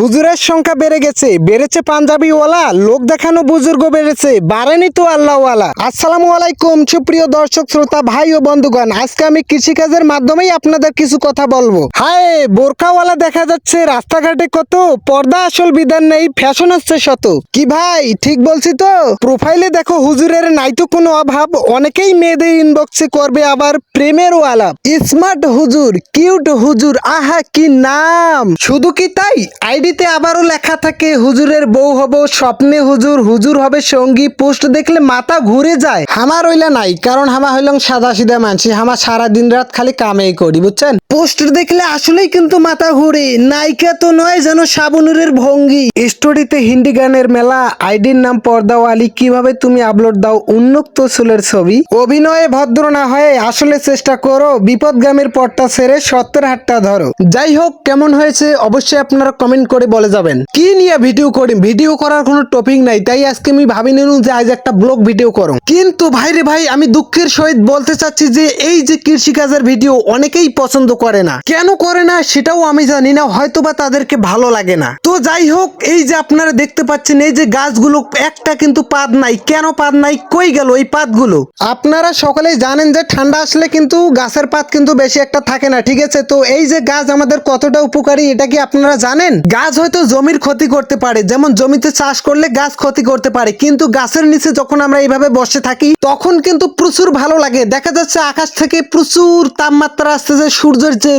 হুজুরের সংখ্যা বেড়ে গেছে, বেড়েছে পাঞ্জাবিওয়ালা, লোক দেখানো বুজুর্গ বেড়েছে, বাড়েনি তো আল্লাহওয়ালা। আসসালামু আলাইকুম সুপ্রিয় দর্শক শ্রোতা ভাই ও বন্ধুগণ, আজকে আমি কৃষিকাজের মাধ্যমেই আপনাদের কিছু কথা বলবো। হায়, বোরকাওয়ালা দেখা যাচ্ছে রাস্তাঘাটে কত, পর্দা আসল বিধান নেই, ফ্যাশন হচ্ছে শত। কি ভাই ঠিক বলছি তো? প্রোফাইলে দেখো হুজুরের নাই তো কোনো অভাব, অনেকেই মেয়েদের ইনবক্সে করবে আবার প্রেমেরও আলাপ। স্মার্ট হুজুর, কিউট হুজুর, আহা কি নাম! শুধু কি তাই, আইডিতে আবারও লেখা থাকে হুজুরের বউ হব, স্বপ্নে হুজুর, হুজুর হবে সঙ্গী। পোস্ট দেখলে মাথা ঘুরে যায়। হামার হইলা নাই, কারণ হামা হইলাম সাদা সিধা মানছি, হামা সারা দিন রাত খালি কামেই করি, বুঝছেন? পোস্ট দেখলে আসলেই কিন্তু মাথা ঘুরে। নায়িকা তো নয়, যেন সাবনুরের ভঙ্গি। স্টোরিতে হিন্দি গানের মেলা, আইডির নাম পর্দাওয়ালি। কিভাবে তুমি আপলোড দাও উন্মুক্ত চুলের ছবি? অভিনয়ে ভদ্র না হয়ে আসলে চেষ্টা করো, বিপদগামীর পথটা ছেড়ে সত্যের হাতটা ধরো। যাই হোক, কেমন হয়েছে অবশ্যই আপনারা কমেন্ট করে বলে যাবেন। কি নিয়ে ভিডিও করি, ভিডিও করার কোনো টপিক নাই, তাই আজকে আমি ভাবি নিলাম যে আজ একটা ব্লগ ভিডিও করো। কিন্তু ভাইরে ভাই, আমি দুঃখের সহিত বলতে চাচ্ছি যে এই যে কৃষিকাজের ভিডিও অনেকেই পছন্দ করে না। কেন করে না সেটাও আমি জানি না, হয়তোবা তাদেরকে ভালো লাগে না। তো যাই হোক, এই যে আপনারা দেখতে পাচ্ছেন এই যে গাছগুলো, একটা কিন্তু পাত নাই। কেন পাত নাই, কই গেল এই পাতগুলো? আপনারা সকলেই জানেন যে ঠান্ডা আসলে কিন্তু গাছের পাত কিন্তু বেশি একটা থাকে না, ঠিক আছে? তো এই যে গাছ আমাদের কতটা উপকারী এটা কি আপনারা জানেন? গাছ হয়তো জমির ক্ষতি করতে পারে, যেমন জমিতে চাষ করলে গাছ ক্ষতি করতে পারে, কিন্তু গাছের নিচে যখন আমরা এইভাবে বসে থাকি তখন কিন্তু প্রচুর ভালো লাগে। দেখা যাচ্ছে আকাশ থেকে প্রচুর তাপমাত্রা আসতেছে, সূর্যের যে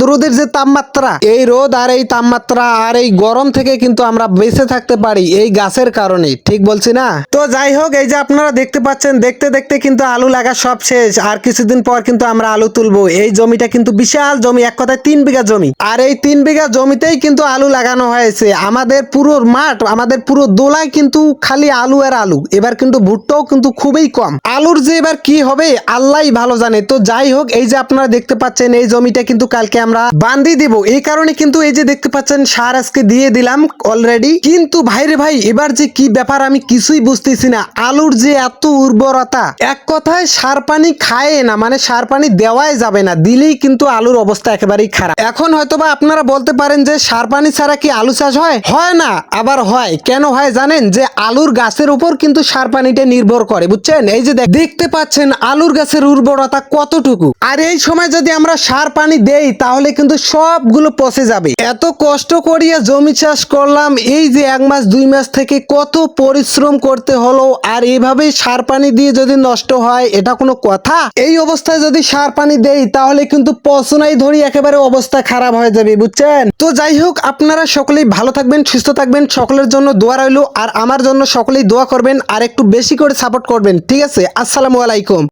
রোদের যে তাপমাত্রা, এই রোদ আর এই তাপমাত্রা আর এই গরম থেকে কিন্তু আমরা বেঁচে থাকতে পারি এই গাছের কারণে, ঠিক বলছি না? তো যাই হোক, এই যে আপনারা দেখতে পাচ্ছেন, দেখতে দেখতে কিন্তু আলু লাগা সব শেষ। আর কিছুদিন পর কিন্তু আমরা আলু তুলবো। এই জমিটা কিন্তু বিশাল জমি, এক কথায় 3 বিঘা জমি। আর এই 3 বিঘা জমিতেই কিন্তু আলু লাগানো হয়েছে। আমাদের পুরো মাঠ, আমাদের পুরো দোলায় কিন্তু খালি আলু আর আলু। এবার কিন্তু ভুট্টাও কিন্তু খুবই কম। আলুর যে এবার কি হবে আল্লাহই ভালো জানে। তো যাই হোক, এই যে আপনারা দেখতে পাচ্ছেন এই জমিটা কিন্তু কালকে আমরা বান্ধি দিব। এই কারণে কিন্তু এই যে দেখতে পাচ্ছেন সার আজকে দিয়ে দিলাম অলরেডি। কিন্তু ভাইরে ভাই, এবার যে কি ব্যাপার আমি কিছুই বুঝতেছি না। আলুর যে এত উর্বরতা, এক কথায় সার পানি খায় না, মানে সার পানি দেওয়াই যাবে না, দিলেই কিন্তু আলুর অবস্থা একেবারেই খারাপ। এখন হয়তোবা আপনারা বলতে পারেন যে সার পানি ছাড়া কি আলু চাষ হয়? হয় না, আবার হয়। কেন হয় জানেন? যে আলুর গাছের উপর কিন্তু সার পানিটা নির্ভর করে, বুঝছেন? এই যে দেখতে পাচ্ছেন আলুর গাছের উর্বরতা কতটুকু। আর এই সময় যদি আমরা সার পানি দেই তাহলে কিন্তু সবগুলো পচে যাবে। এত কষ্ট করিয়া জমি চাষ করলাম, এই যে 1 মাস 2 মাস থেকে কত পরিশ্রম করতে হলো, আর এইভাবেই সার পানি দিয়ে যদি নষ্ট হয় এটা কোনো কথা? এই অবস্থায় যদি সার পানি দেই তাহলে কিন্তু পচনাই ধরি একেবারে অবস্থা খারাপ হয়ে যাবে, বুঝছেন? তো যাই হোক, আপনারা সকলেই ভালো থাকবেন, সুস্থ থাকবেন, সকলের জন্য দোয়া রইলো। আর আমার জন্য সকলেই দোয়া করবেন, আর একটু বেশি করে সাপোর্ট করবেন, ঠিক আছে? আসসালামু আলাইকুম।